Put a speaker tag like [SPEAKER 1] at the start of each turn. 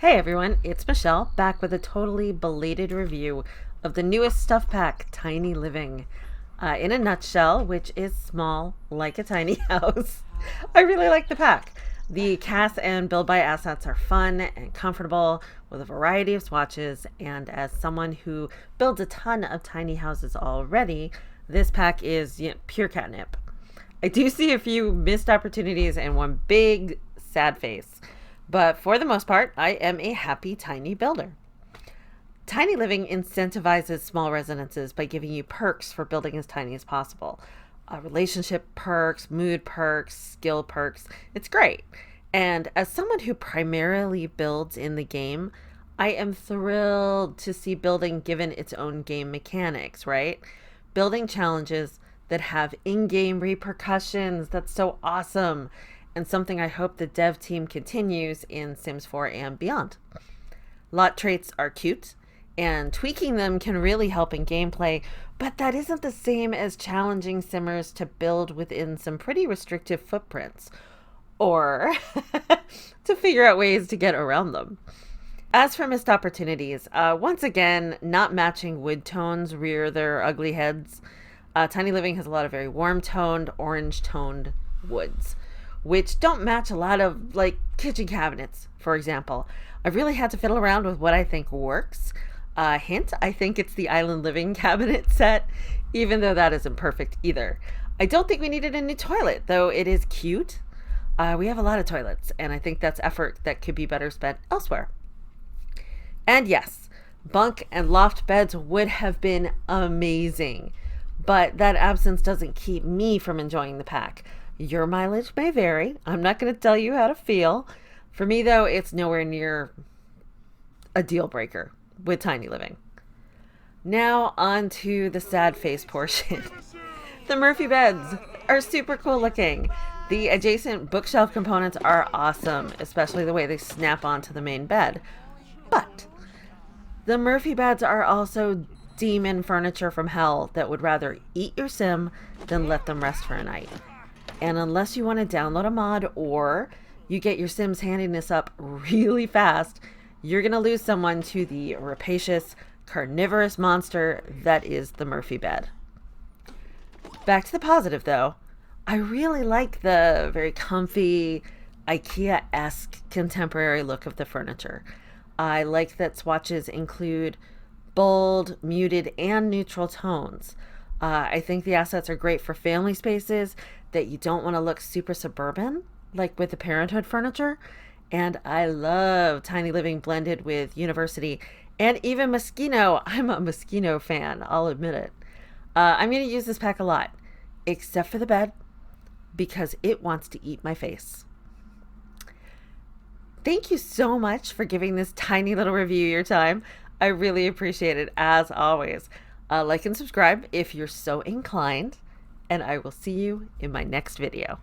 [SPEAKER 1] Hey everyone, it's Michelle, back with a totally belated review of the newest stuff pack, Tiny Living. In a nutshell, which is small like a tiny house, I really like the pack. The Kass and Bill by assets are fun and comfortable with a variety of swatches, and as someone who builds a ton of tiny houses already, this pack is pure catnip. I do see a few missed opportunities and one big sad face. But for the most part, I am a happy tiny builder. Tiny Living incentivizes small residences by giving you perks for building as tiny as possible. Relationship perks, mood perks, skill perks. It's great. And as someone who primarily builds in the game, I am thrilled to see building given its own game mechanics, right? Building challenges that have in-game repercussions. That's so awesome. And something I hope the dev team continues in Sims 4 and beyond. Lot traits are cute, and tweaking them can really help in gameplay, but that isn't the same as challenging simmers to build within some pretty restrictive footprints, or to figure out ways to get around them. As for missed opportunities, once again, not matching wood tones rear their ugly heads. Tiny Living has a lot of very warm-toned, orange-toned woods, which don't match a lot of kitchen cabinets, for example. I've really had to fiddle around with what I think works. Hint, I think it's the Island Living cabinet set, even though that isn't perfect either. I don't think we needed a new toilet, though it is cute. We have a lot of toilets, and I think that's effort that could be better spent elsewhere. And yes, bunk and loft beds would have been amazing, but that absence doesn't keep me from enjoying the pack. Your mileage may vary. I'm not going to tell you how to feel. For me, though, it's nowhere near a deal breaker with Tiny Living. Now on to the sad face portion. The Murphy beds are super cool looking. The adjacent bookshelf components are awesome, especially the way they snap onto the main bed. But the Murphy beds are also demon furniture from hell that would rather eat your sim than let them rest for a night. And unless you want to download a mod or you get your Sims handing this up really fast, you're going to lose someone to the rapacious, carnivorous monster that is the Murphy bed. Back to the positive, though. I really like the very comfy, IKEA-esque contemporary look of the furniture. I like that swatches include bold, muted, and neutral tones. I think the assets are great for family spaces that you don't want to look super suburban, like with the Parenthood furniture. And I love Tiny Living blended with University and even Moschino. I'm a Moschino fan, I'll admit it. I'm going to use this pack a lot, except for the bed, because it wants to eat my face. Thank you so much for giving this tiny little review your time. I really appreciate it, as always. Like and subscribe if you're so inclined, and I will see you in my next video.